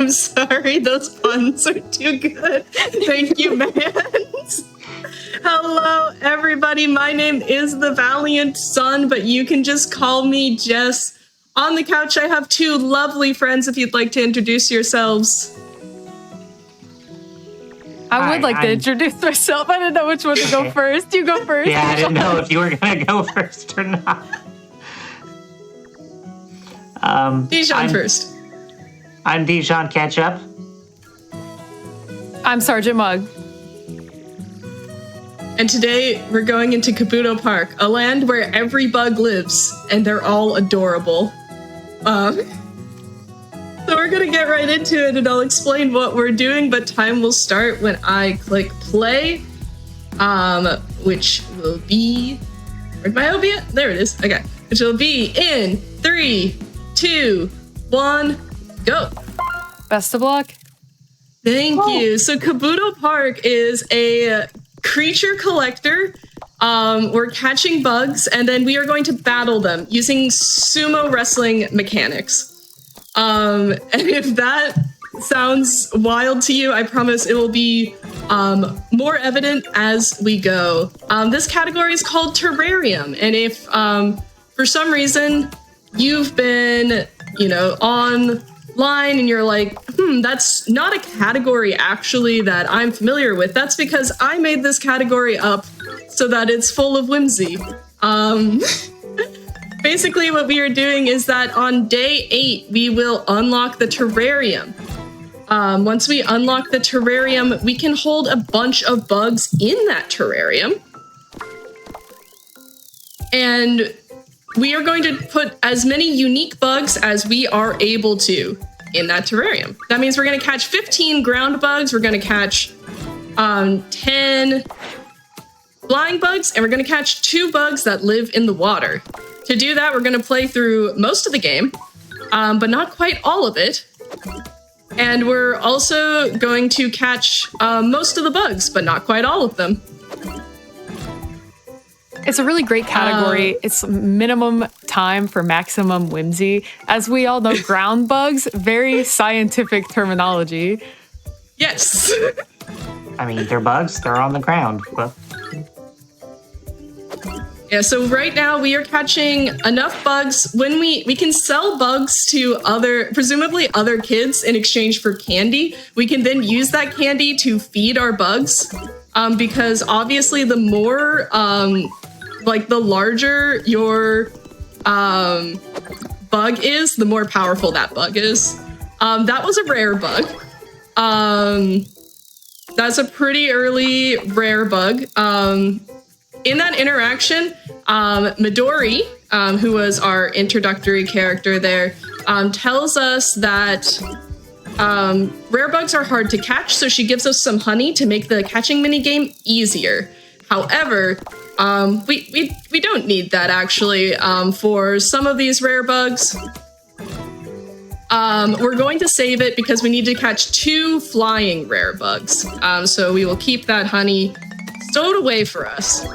I'm sorry, those puns are too good. Thank you, Menacemandz. Hello, everybody. My name is theValiantSun, but you can just call me Jess. On the couch, I have two lovely friends if you'd like to introduce yourselves. I would like to introduce myself. I didn't know which one to go first. You go first. Yeah, I didn't know if you were going to go first or not. Dijon first. I'm dijonketchup. I'm Sergeant Mug. And today we're going into Kabuto Park, a land where every bug lives, and they're all adorable. So we're gonna get right into it, and I'll explain what we're doing, but time will start when I click play, which will be, where'd my O be at? There it is, okay. Which will be in 3, 2, 1, go. Best of luck. Thank you. So Kabuto Park is a creature collector. We're catching bugs, and then we are going to battle them using sumo wrestling mechanics. And if that sounds wild to you, I promise it will be more evident as we go. This category is called Terrarium, and if for some reason you've been, online and you're like, that's not a category actually that I'm familiar with, that's because I made this category up so that it's full of whimsy. Basically what we are doing is that on day 8, we will unlock the terrarium. Once we unlock the terrarium, we can hold a bunch of bugs in that terrarium. And we are going to put as many unique bugs as we are able to in that terrarium. That means we're going to catch 15 ground bugs, we're going to catch 10 flying bugs, and we're going to catch 2 bugs that live in the water. To do that, we're going to play through most of the game, but not quite all of it. And we're also going to catch most of the bugs, but not quite all of them. It's a really great category. It's minimum time for maximum whimsy. As we all know, ground bugs, very scientific terminology. Yes. I mean, they're bugs. They're on the ground. Well. Yeah, so right now we are catching enough bugs. When we can sell bugs to presumably other kids in exchange for candy. We can then use that candy to feed our bugs. Because obviously the more, the larger your bug is, the more powerful that bug is. That was a rare bug. That's a pretty early rare bug. In that interaction, Midori, who was our introductory character there, tells us that rare bugs are hard to catch, so she gives us some honey to make the catching minigame easier. However, we don't need that actually. For some of these rare bugs, we're going to save it because we need to catch 2 flying rare bugs. So we will keep that honey stowed away for us.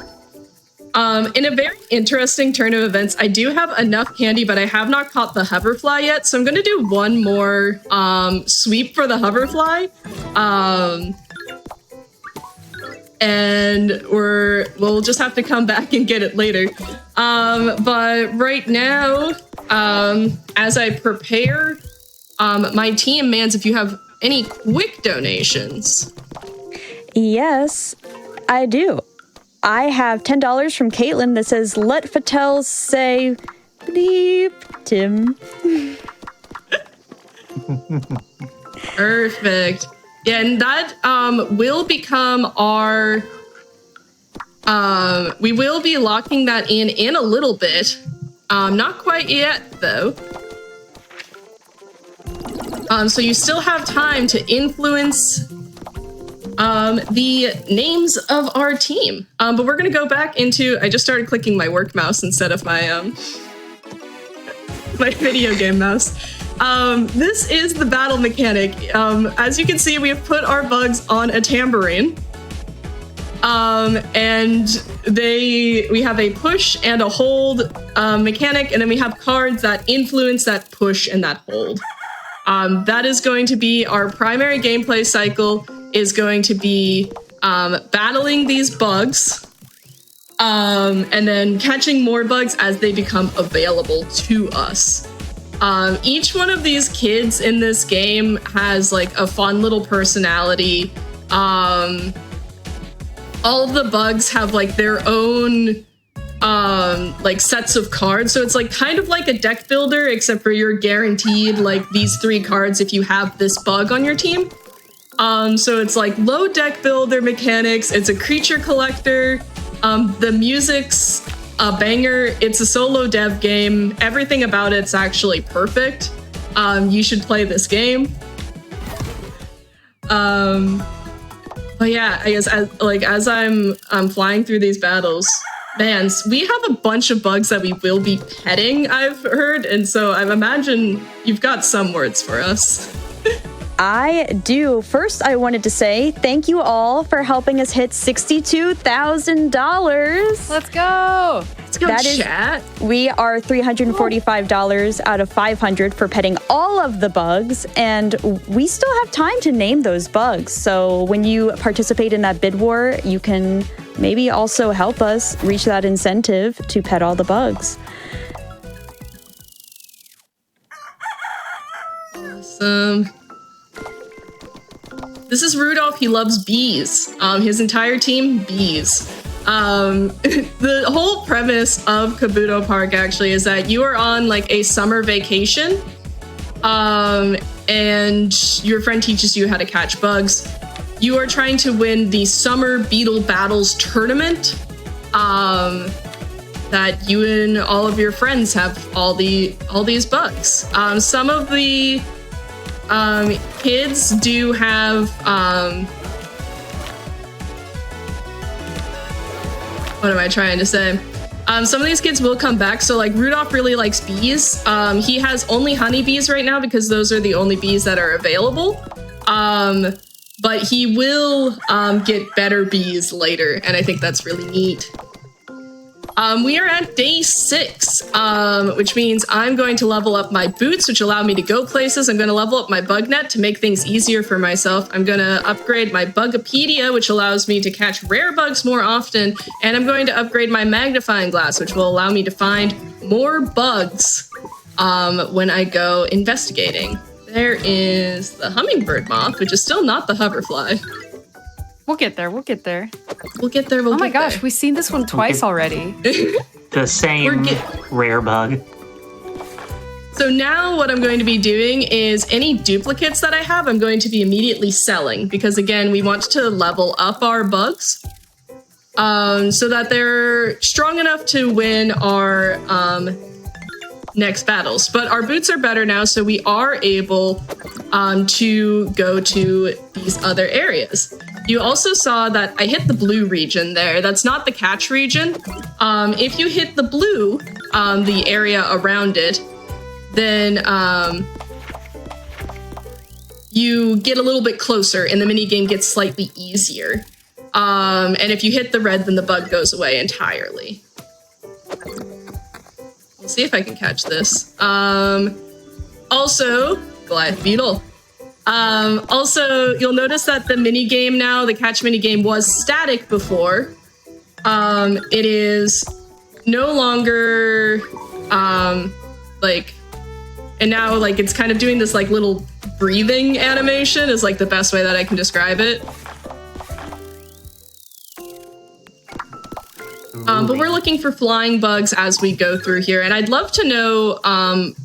In a very interesting turn of events, I do have enough candy, but I have not caught the hoverfly yet, so I'm going to do one more sweep for the hoverfly. And we'll just have to come back and get it later. But right now, as I prepare my team, Mands, if you have any quick donations. Yes, I do. I have $10 from Caitlin that says, let Fattel say, bleep, Tim. Perfect. Yeah, and that will become our... we will be locking that in a little bit. Not quite yet, though. So you still have time to influence the names of our team. But we're going to go back into... I just started clicking my work mouse instead of my my video game mouse. This is the battle mechanic. As you can see, we have put our bugs on a tambourine. And we have a push and a hold mechanic, and then we have cards that influence that push and that hold. That is going to be our primary gameplay cycle, is going to be battling these bugs, and then catching more bugs as they become available to us. Each one of these kids in this game has like a fun little personality. All of the bugs have like their own like sets of cards, so it's like kind of like a deck builder, except for you're guaranteed like these 3 cards if you have this bug on your team. So it's like low deck builder mechanics. It's a creature collector. The music's a banger. It's a solo dev game. Everything about it's actually perfect. You should play this game. But yeah, I guess as I'm flying through these battles, man, we have a bunch of bugs that we will be petting, I've heard, and so I imagine you've got some words for us. I do. First, I wanted to say thank you all for helping us hit $62,000. Let's go. Let's go, chat. We are $345 out of $500 for petting all of the bugs, and we still have time to name those bugs. So when you participate in that bid war, you can maybe also help us reach that incentive to pet all the bugs. Awesome. This is Rudolph. He loves bees. His entire team, bees. The whole premise of Kabuto Park actually is that you are on like a summer vacation, and your friend teaches you how to catch bugs. You are trying to win the Summer Beetle Battles tournament. That you and all of your friends have all these bugs. Some of the kids do have what am I trying to say? Some of these kids will come back. So like Rudolph really likes bees. He has only honeybees right now because those are the only bees that are available. But he will get better bees later, and I think that's really neat. We are at day 6, which means I'm going to level up my boots, which allow me to go places. I'm going to level up my bug net to make things easier for myself. I'm going to upgrade my Bugopedia, which allows me to catch rare bugs more often. And I'm going to upgrade my magnifying glass, which will allow me to find more bugs when I go investigating. There is the hummingbird moth, which is still not the hoverfly. We'll get there. We'll get there. We'll get there. Oh my gosh, we've seen this one twice already. The same rare bug. So now what I'm going to be doing is any duplicates that I have, I'm going to be immediately selling, because again, we want to level up our bugs so that they're strong enough to win our next battles. But our boots are better now, so we are able to go to these other areas. You also saw that I hit the blue region there. That's not the catch region. If you hit the blue, the area around it, then you get a little bit closer and the minigame gets slightly easier. And if you hit the red, then the bug goes away entirely. We'll see if I can catch this. Also, Goliath Beetle. Also, you'll notice that the minigame now, the catch minigame, was static before. It is no longer, and now, like, it's kind of doing this, like, little breathing animation is, like, the best way that I can describe it. But we're looking for flying bugs as we go through here, and I'd love to know,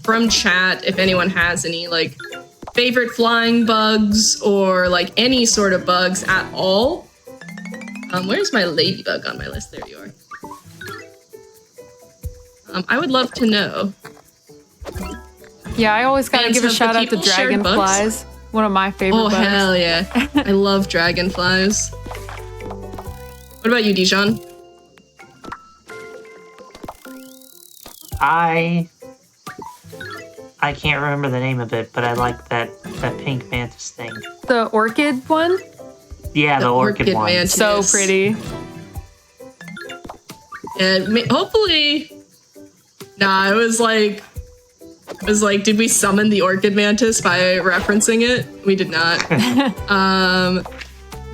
from chat if anyone has any, like, favorite flying bugs or like any sort of bugs at all. Where's my ladybug on my list? There you are. I would love to know. Yeah, I always gotta give a shout out to dragonflies. One of my favorite bugs. Oh, hell yeah. I love dragonflies. What about you, Dijon? I can't remember the name of it, but I like that pink mantis thing. The orchid one? Yeah, the orchid one. Mantis. So pretty. And hopefully... Nah, it was like was like, did we summon the orchid mantis by referencing it? We did not.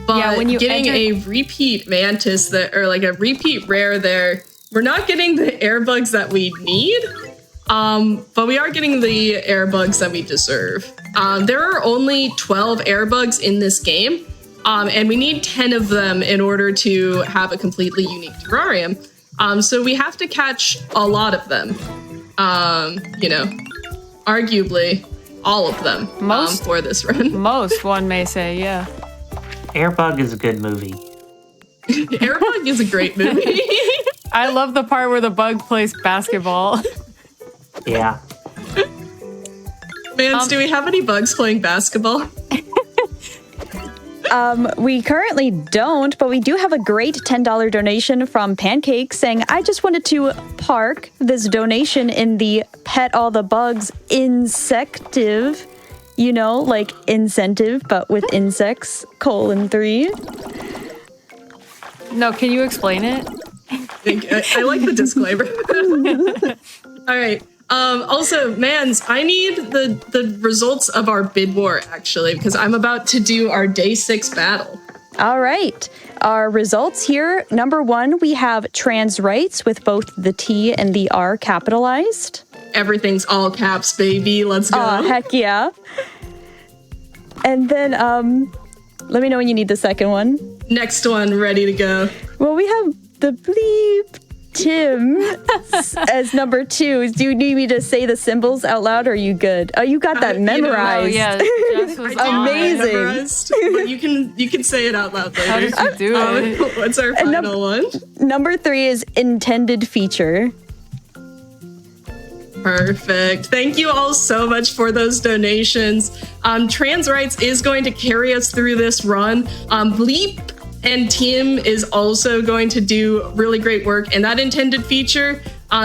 But Yeah, when you getting enter- a repeat mantis that, or like a repeat rare there, we're not getting the air bugs that we need. But we are getting the air bugs that we deserve. There are only 12 air bugs in this game, and we need 10 of them in order to have a completely unique terrarium. So we have to catch a lot of them. You know, arguably all of them for this run. Most, one may say, yeah. Airbug is a good movie. Airbug is a great movie. I love the part where the bug plays basketball. Yeah. Mans, do we have any bugs playing basketball? We currently don't, but we do have a great $10 donation from Pancake saying, I just wanted to park this donation in the pet all the bugs insective, you know, like incentive, but with insects, :3. No, can you explain it? I like the disclaimer. All right. Also, Mans, I need the results of our bid war, actually, because I'm about to do our day 6 battle. All right. Our results here. Number 1, we have trans rights with both the T and the R capitalized. Everything's all caps, baby. Let's go. Oh, heck yeah. And then, let me know when you need the second one. Next one, ready to go. Well, we have the bleep Tim as number 2. Do you need me to say the symbols out loud, or are you good? Oh, you got that you know, memorized. Oh, yeah. Jess was Amazing. Memorized, but you can say it out loud later. How did you do it? What's our final one? Number 3 is intended feature. Perfect. Thank you all so much for those donations. Trans rights is going to carry us through this run. Bleep and Tim is also going to do really great work. And that intended feature,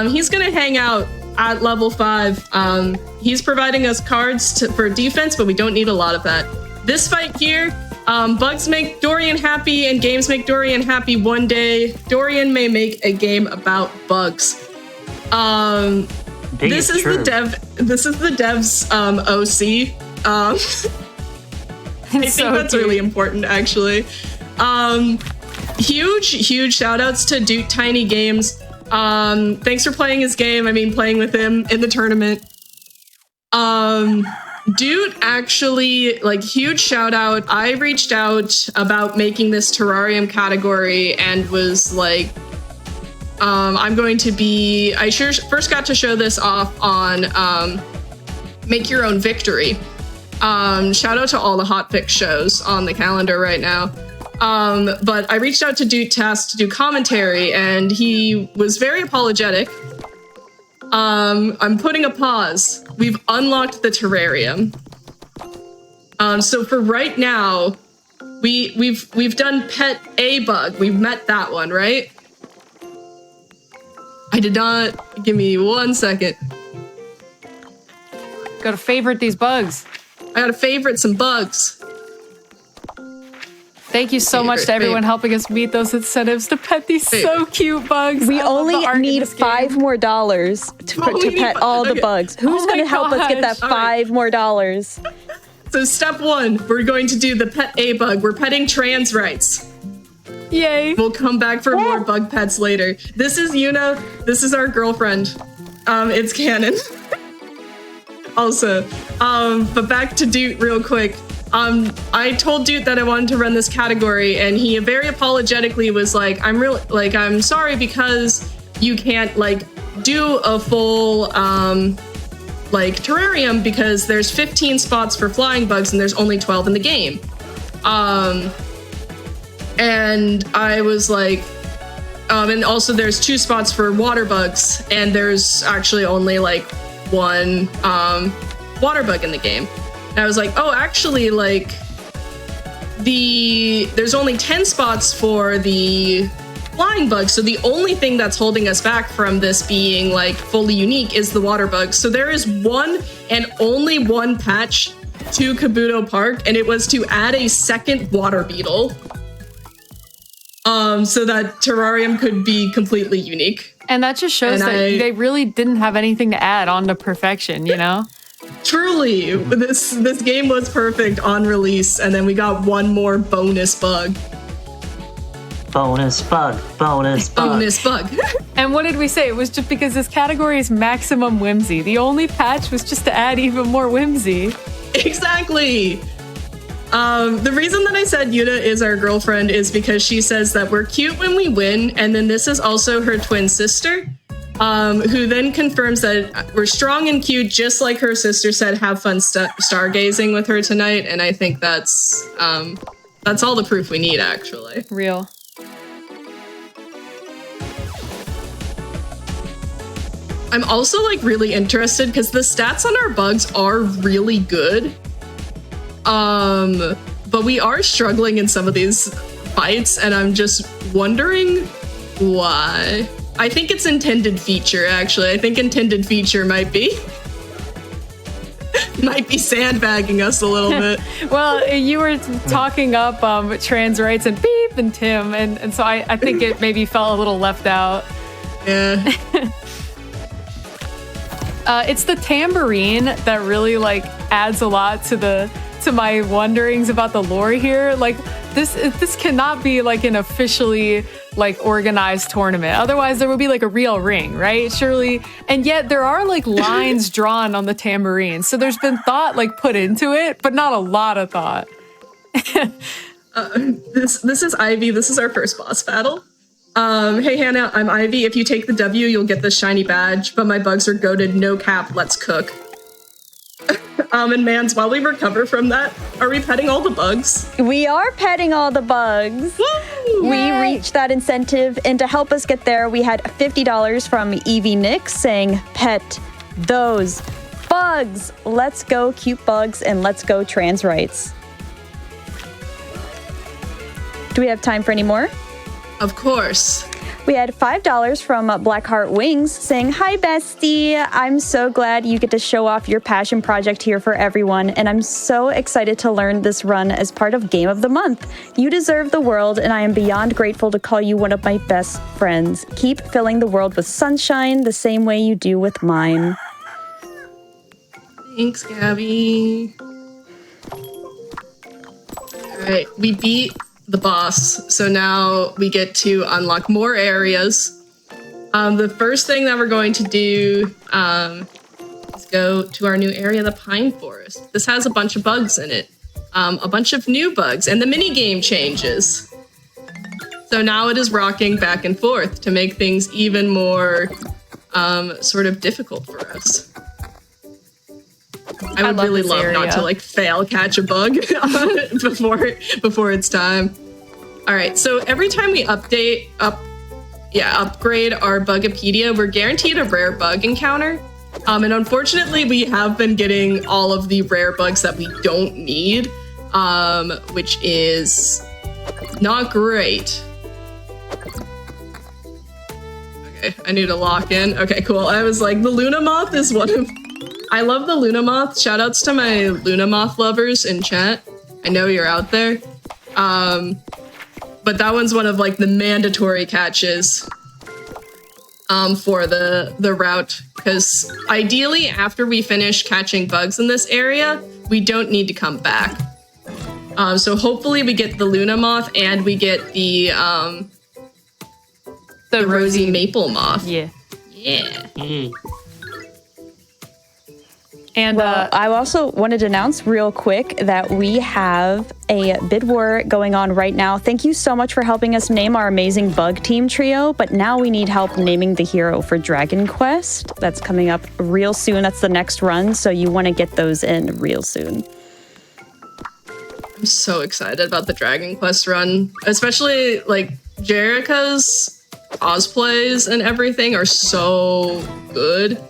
he's going to hang out at level 5. He's providing us cards for defense, but we don't need a lot of that. This fight here, bugs make Dorian happy and games make Dorian happy. One day, Dorian may make a game about bugs. This is the dev's OC. I think that's really important, actually. Huge shout outs to Duke Tiny Games. Thanks for playing his game. I mean, playing with him in the tournament. Dude, actually, like, huge shout out. I reached out about making this terrarium category and was like, I'm going to be, first got to show this off on Make Your Own Victory. Shout out to all the hotfix shows on the calendar right now. But I reached out to Dude Test to do commentary, and he was very apologetic. I'm putting a pause. We've unlocked the terrarium. So for right now, we've done pet A bug. We've met that one, right? I did not. Give me 1 second. Gotta favorite these bugs. I gotta favorite some bugs. Thank you so much to everyone helping us meet those incentives to pet these so cute bugs. We only need $5 more to pet all the bugs. Who's going to help us get that $5 more? So step 1, we're going to do the pet A bug. We're petting trans rights. Yay. We'll come back for more bug pets later. This is Yuna. This is our girlfriend. It's canon. Also, but back to Dude real quick. I told Dude that I wanted to run this category, and he very apologetically was like, I'm sorry because you can't like do a full like terrarium because there's 15 spots for flying bugs and there's only 12 in the game. And I was like, and also there's 2 spots for water bugs, and there's actually only like 1 water bug in the game. And I was like, oh, actually, like there's only 10 spots for the flying bugs. So the only thing that's holding us back from this being like fully unique is the water bugs. So there is one and only one patch to Kabuto Park, and it was to add a second water beetle. So that terrarium could be completely unique. And that just shows that they really didn't have anything to add on to perfection, you know? Truly, this game was perfect on release, and then we got one more bonus bug. Bonus bug. Bonus bug. Bonus bug. And what did we say? It was just because this category is maximum whimsy. The only patch was just to add even more whimsy. Exactly. The reason that I said Yuna is our girlfriend is because she says that we're cute when we win, and then this is also her twin sister, who then confirms that we're strong and cute, just like her sister said. Have fun stargazing with her tonight, and I think that's all the proof we need, actually. Real. I'm also like really interested because the stats on our bugs are really good. But we are struggling in some of these fights, and I'm just wondering why. I think it's intended feature, actually. I think intended feature might be sandbagging us a little bit. Well, you were talking up trans rights and beep and Tim, and so I think it maybe felt a little left out. Yeah. It's the tambourine that really like adds a lot to my wonderings about the lore here. Like this cannot be like an officially like organized tournament. Otherwise there would be like a real ring, right? Surely. And yet there are like lines drawn on the tambourine. So there's been thought like put into it, but not a lot of thought. This is Ivy. This is our first boss battle. Hey Hannah, I'm Ivy. If you take the W, you'll get the shiny badge, but my bugs are goated. No cap, let's cook. And Mans, while we recover from that, are we petting all the bugs? We are petting all the bugs. Woo! We reached that incentive, and to help us get there, we had $50 from Evie Nix saying, pet those bugs. Let's go, cute bugs, and let's go, trans rights. Do we have time for any more? Of course. We had $5 from Blackheart Wings saying, hi, bestie. I'm so glad you get to show off your passion project here for everyone, and I'm so excited to learn this run as part of Game of the Month. You deserve the world, and I am beyond grateful to call you one of my best friends. Keep filling the world with sunshine the same way you do with mine. Thanks, Gabby. All right, we beat the boss, so now we get to unlock more areas. The first thing that we're going to do is go to our new area, the Pine Forest. This has a bunch of bugs in it, a bunch of new bugs, and the mini game changes. So now it is rocking back and forth to make things even more sort of difficult for us. I would really love not to like fail catch a bug before it's time. All right, so every time we upgrade our Bugipedia, we're guaranteed a rare bug encounter. And unfortunately, we have been getting all of the rare bugs that we don't need, which is not great. Okay, I need to lock in. Okay, cool. I was like, the Luna Moth is one of... I love the Luna Moth. Shoutouts to my Luna Moth lovers in chat. I know you're out there. But that one's one of like the mandatory catches for the route, because ideally after we finish catching bugs in this area, we don't need to come back. So hopefully we get the Luna Moth and we get the rosy maple moth. Yeah. Yeah. Mm. And I also wanted to announce real quick that we have a bid war going on right now. Thank you so much for helping us name our amazing bug team trio, but now we need help naming the hero for Dragon Quest. That's coming up real soon. That's the next run, so you want to get those in real soon. I'm so excited about the Dragon Quest run, especially like Jerica's cosplays and everything are so good.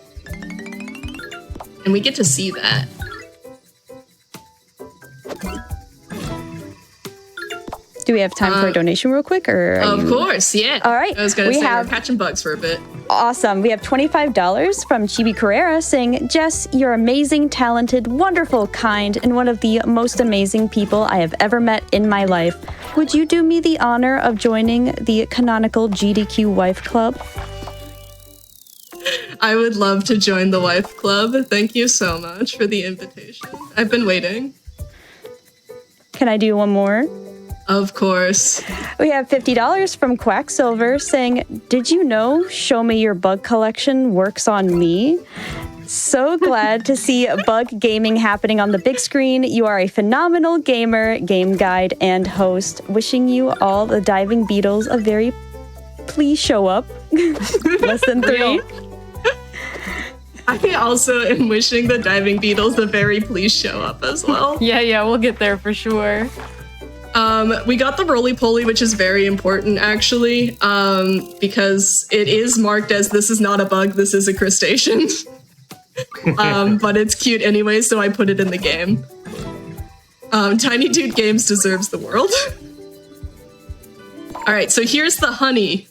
And we get to see that. Do we have time for a donation real quick? Or of course, yeah. All right. I was going to say we're catching bugs for a bit. Awesome. We have $25 from Chibi Carrera saying, Jess, you're amazing, talented, wonderful, kind, and one of the most amazing people I have ever met in my life. Would you do me the honor of joining the canonical GDQ Wife Club? I would love to join the wife club. Thank you so much for the invitation. I've been waiting. Can I do one more? Of course. We have $50 from Quacksilver saying, "Did you know Show Me Your Bug Collection works on me? So glad to see bug gaming happening on the big screen. You are a phenomenal gamer, game guide, and host. Wishing you all the diving beetles a very please show up." Less than 3. I also am wishing the diving beetles a very please show up as well. Yeah, we'll get there for sure. We got the roly-poly, which is very important, actually, because it is marked as this is not a bug, this is a crustacean. But it's cute anyway, so I put it in the game. Tiny Dude Games deserves the world. All right, so here's the honey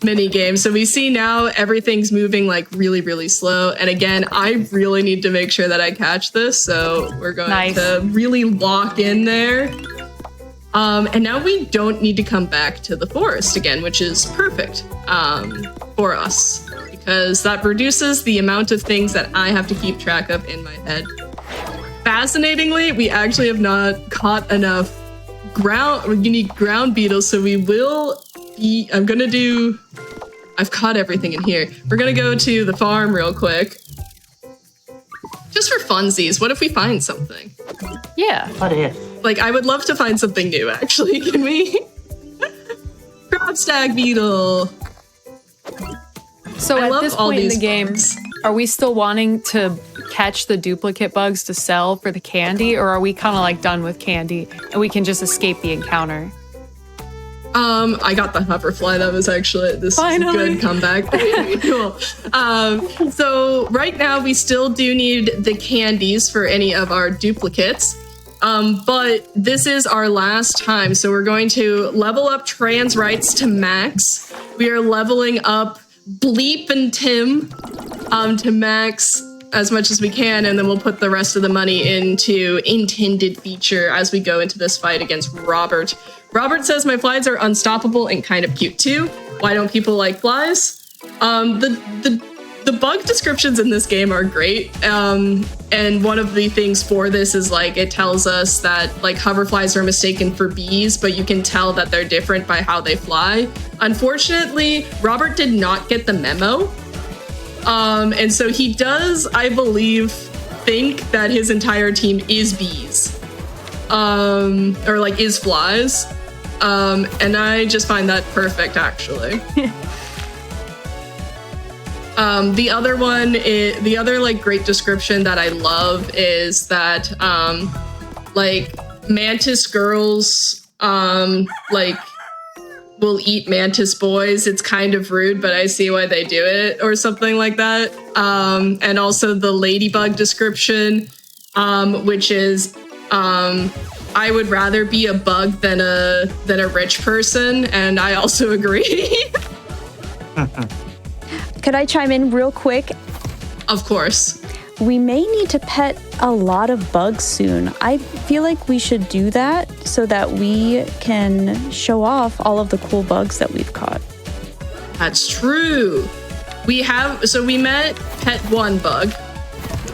mini game. So we see now everything's moving like really, really slow. And again, I really need to make sure that I catch this. So we're going to really lock in there. And now we don't need to come back to the forest again, which is perfect for us, because that reduces the amount of things that I have to keep track of in my head. Fascinatingly, we actually have not caught enough unique ground beetles, so we will eat. I've caught everything in here. We're gonna go to the farm real quick. Just for funsies, what if we find something? Yeah. What if? Like, I would love to find something new, actually. Can we? Crab stag beetle. So at this point in the game, bugs. are we still wanting to catch the duplicate bugs to sell for the candy, or are we kind of like done with candy and we can just escape the encounter? I got the hoverfly. That was actually this Finally. is a good comeback. Cool. So right now we still do need the candies for any of our duplicates. But this is our last time. So we're going to level up trans rights to max. We are leveling up Bleep and Tim to max as much as we can, and then we'll put the rest of the money into intended feature as we go into this fight against Robert. Robert says my flies are unstoppable and kind of cute too. Why don't people like flies? The bug descriptions in this game are great. And one of the things for this is like it tells us that like hoverflies are mistaken for bees, but you can tell that they're different by how they fly. Unfortunately, Robert did not get the memo. And so he does, I believe, think that his entire team is bees. Or like is flies. And I just find that perfect, actually. The other like great description that I love is that like mantis girls like will eat mantis boys. It's kind of rude, but I see why they do it, or something like that. And also the ladybug description, which is I would rather be a bug than a rich person, and I also agree. Could I chime in real quick? Of course. We may need to pet a lot of bugs soon. I feel like we should do that so that we can show off all of the cool bugs that we've caught. That's true. We met pet one bug.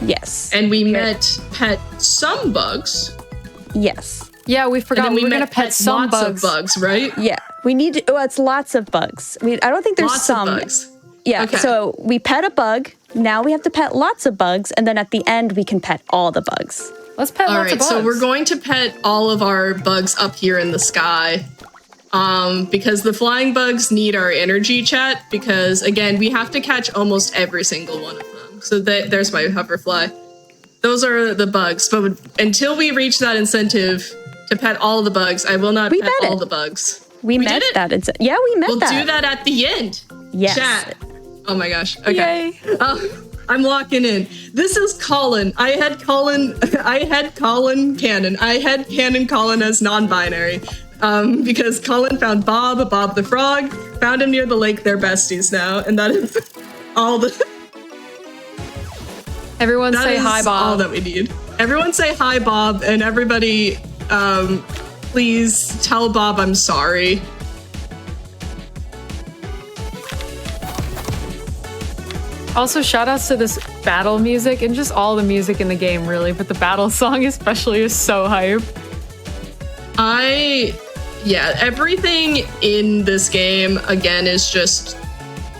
Yes. And we met pet some bugs. Yes. Yeah, we forgot And then we were going to pet some lots bugs. of bugs, right? Yeah. We need to, it's lots of bugs. I don't think there's Lots some. of bugs. Yeah. Okay. So we pet a bug. Now we have to pet lots of bugs. And then at the end, we can pet all the bugs. Let's pet All lots right, of bugs. so we're going to pet all of our bugs up here in the sky. Because the flying bugs need our energy, chat, because again, we have to catch almost every single one of them. So there's my hoverfly. Those are the bugs, but until we reach that incentive to pet all the bugs, I will not pet all the bugs. We met did it? that. Yeah, we met We'll that. do that at the end. Yes. Chat. Oh my gosh. Okay. Yay. I'm locking in. This is Colin. I had Colin canon. I had canon Colin as non-binary. Because Colin found Bob the frog, found him near the lake. They're besties now, and that is all the. Everyone say hi, Bob. All that we need. Everyone say hi, Bob, and everybody, please tell Bob I'm sorry. Also, shout outs to this battle music and just all the music in the game, really. But the battle song especially is so hype. Yeah, everything in this game, again, is just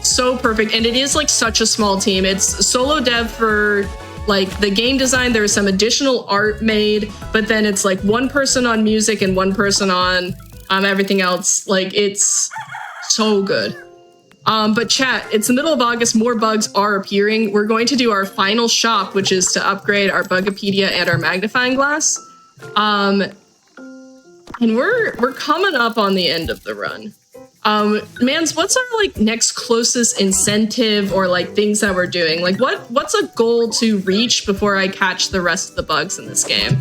so perfect. And it is like such a small team. It's solo dev for like the game design. There's some additional art made, but then it's like one person on music and one person on everything else. Like, it's so good. But chat, it's the middle of August. More bugs are appearing. We're going to do our final shop, which is to upgrade our Bugopedia and our magnifying glass. And we're coming up on the end of the run. Mans, what's our like next closest incentive or like things that we're doing? Like what's a goal to reach before I catch the rest of the bugs in this game?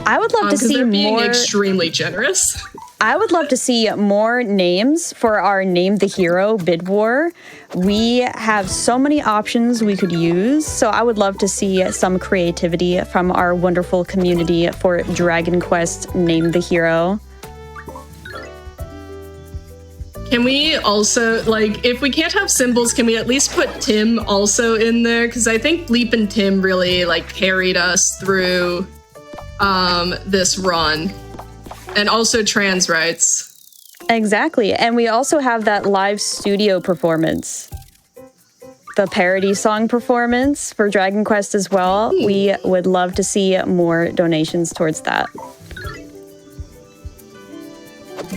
I would love to see they're being more. Extremely generous. I would love to see more names for our Name the Hero bid war. We have so many options we could use, so I would love to see some creativity from our wonderful community for Dragon Quest Name the Hero. Can we also, like, if we can't have symbols, can we at least put Tim also in there? Because I think Leap and Tim really, like, carried us through this run. And also trans rights. Exactly. And we also have that live studio performance. The parody song performance for Dragon Quest as well. We would love to see more donations towards that. All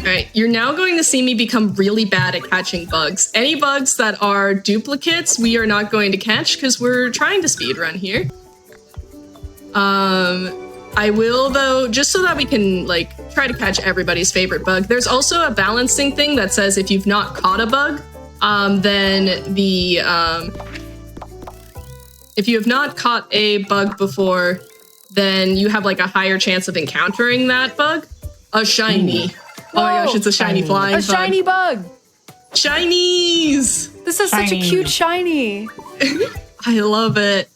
right, you're now going to see me become really bad at catching bugs. Any bugs that are duplicates, we are not going to catch because we're trying to speedrun here. I will, though, just so that we can, like, try to catch everybody's favorite bug. There's also a balancing thing that says if you've not caught a bug, then if you have not caught a bug before, then you have, like, a higher chance of encountering that bug. A shiny. Oh my gosh, it's a shiny flying bug. A shiny bug! Shinies! This is such a cute shiny. I love it.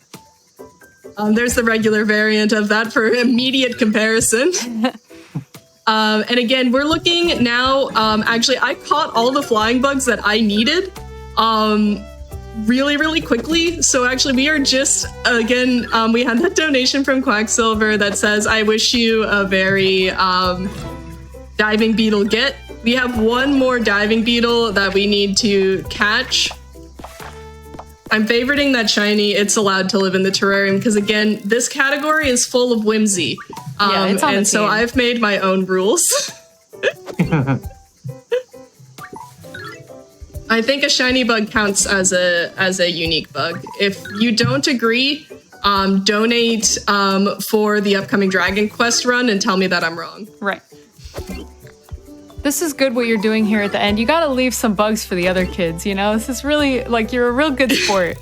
There's the regular variant of that for immediate comparison. And again, we're looking now, actually, I caught all the flying bugs that I needed really, really quickly. So actually, we are just, again, we had that donation from Quacksilver that says, I wish you a very diving beetle get. We have one more diving beetle that we need to catch. I'm favoriting that shiny. It's allowed to live in the terrarium because, again, this category is full of whimsy. Yeah, it's on the and so team. I've made my own rules. I think a shiny bug counts as a unique bug. If you don't agree, donate for the upcoming Dragon Quest run and tell me that I'm wrong. Right. This is good what you're doing here at the end. You gotta leave some bugs for the other kids, you know? This is really, like, you're a real good sport.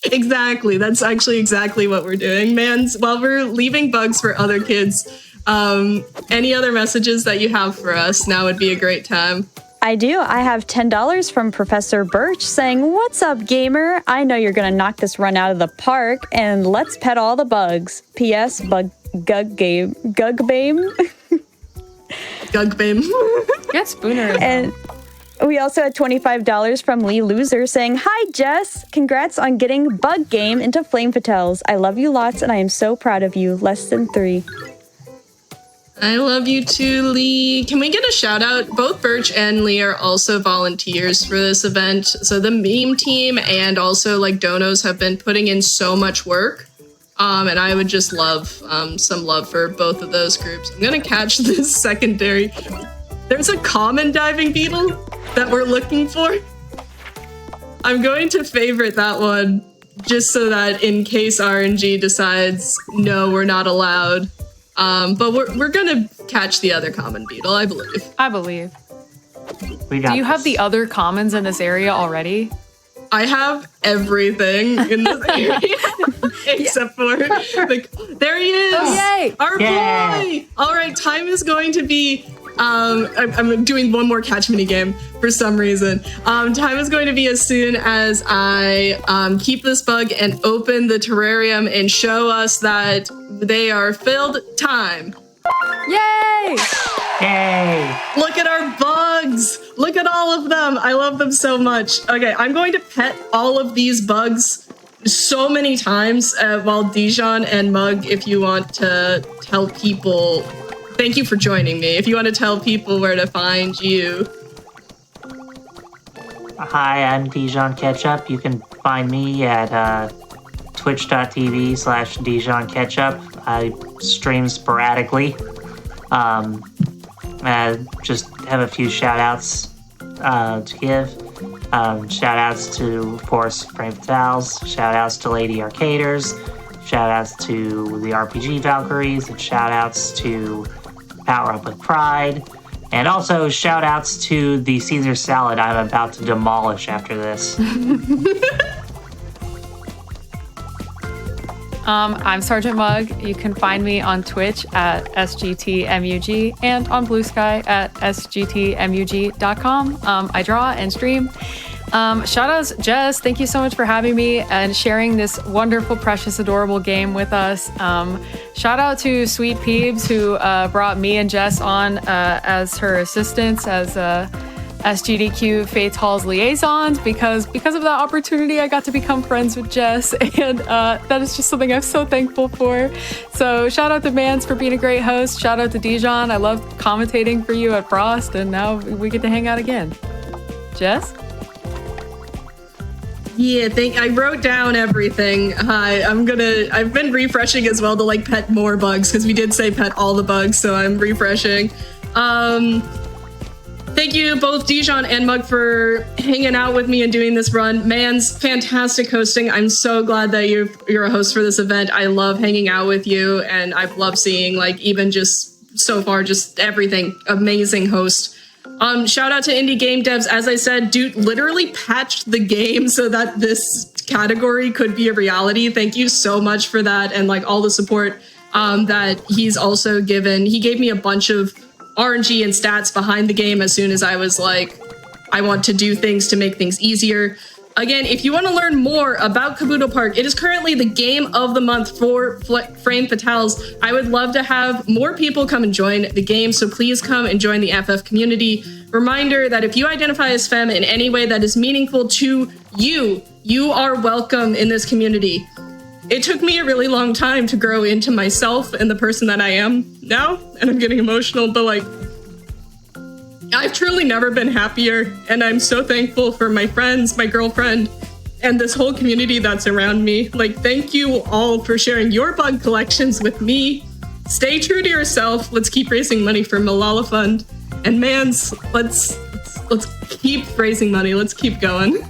Exactly. That's actually exactly what we're doing, Mans. While we're leaving bugs for other kids, any other messages that you have for us, now would be a great time. I do. I have $10 from Professor Birch saying, "What's up, gamer? I know you're going to knock this run out of the park, and let's pet all the bugs. P.S. Gugbame. Gugbame. Get Spooner. And we also had $25 from Lee Loser saying, "Hi, Jess. Congrats on getting Bug Game into Flame Fatels. I love you lots, and I am so proud of you. Less than 3. I love you too, Lee. Can we get a shout out? Both Birch and Lee are also volunteers for this event. So the meme team and also like donos have been putting in so much work. And I would just love some love for both of those groups. I'm gonna catch this secondary. There's a common diving beetle that we're looking for. I'm going to favorite that one just so that in case RNG decides, no, we're not allowed. But we're gonna catch the other common beetle, I believe. I believe. We got Do you have this. the other commons in this area already? I have everything in this area except for like there he is. Oh, yay! Our Yeah. boy. All right, time is going to be. I'm doing one more catch mini game for some reason. Time is going to be as soon as I keep this bug and open the terrarium and show us that they are filled. Time. Yay! Yay! Look at our bugs. Look at all of them. I love them so much. Okay, I'm going to pet all of these bugs so many times while Dijon and Mug, if you want to tell people, thank you for joining me. If you want to tell people where to find you. Hi, I'm dijonketchup. You can find me at twitch.tv/dijonketchup. I stream sporadically. Just have a few shout outs to give. Shout outs to, of course, Frame Fatales. Shout outs to Lady Arcaders. Shout outs to the RPG Valkyries. And shout outs to Power Up with Pride. And also shout outs to the Caesar salad I'm about to demolish after this. I'm Sergeant Mug. You can find me on Twitch at sgtmug and on Blue Sky at sgtmug.com. I draw and stream. Shout outs, Jess. Thank you so much for having me and sharing this wonderful, precious, adorable game with us. Shout out to Sweet Peebs, who brought me and Jess on as her assistants, as SGDQ Fates Hall's liaisons, because of that opportunity, I got to become friends with Jess, and that is just something I'm so thankful for. So shout out to Mans for being a great host. Shout out to Dijon. I loved commentating for you at Frost, and now we get to hang out again. Jess? Yeah, I wrote down everything. Hi, I've been refreshing as well to like pet more bugs, because we did say pet all the bugs, so I'm refreshing. Thank you both Dijon and Mug for hanging out with me and doing this run. Man's fantastic hosting. I'm so glad that you're a host for this event. I love hanging out with you, and I've loved seeing like even just so far, just everything. Amazing host. Shout out to indie game devs. As I said, dude literally patched the game so that this category could be a reality. Thank you so much for that, and like all the support that he's also given. He gave me a bunch of RNG and stats behind the game as soon as I was like, I want to do things to make things easier. Again, if you want to learn more about Kabuto Park, it is currently the game of the month for Frame Fatales. I would love to have more people come and join the game, so please come and join the FF community. Reminder that if you identify as femme in any way that is meaningful to you, you are welcome in this community. It took me a really long time to grow into myself and the person that I am now, and I'm getting emotional, but like, I've truly never been happier, and I'm so thankful for my friends, my girlfriend, and this whole community that's around me. Like, thank you all for sharing your bug collections with me. Stay true to yourself. Let's keep raising money for Malala Fund. And Mans, let's keep raising money. Let's keep going.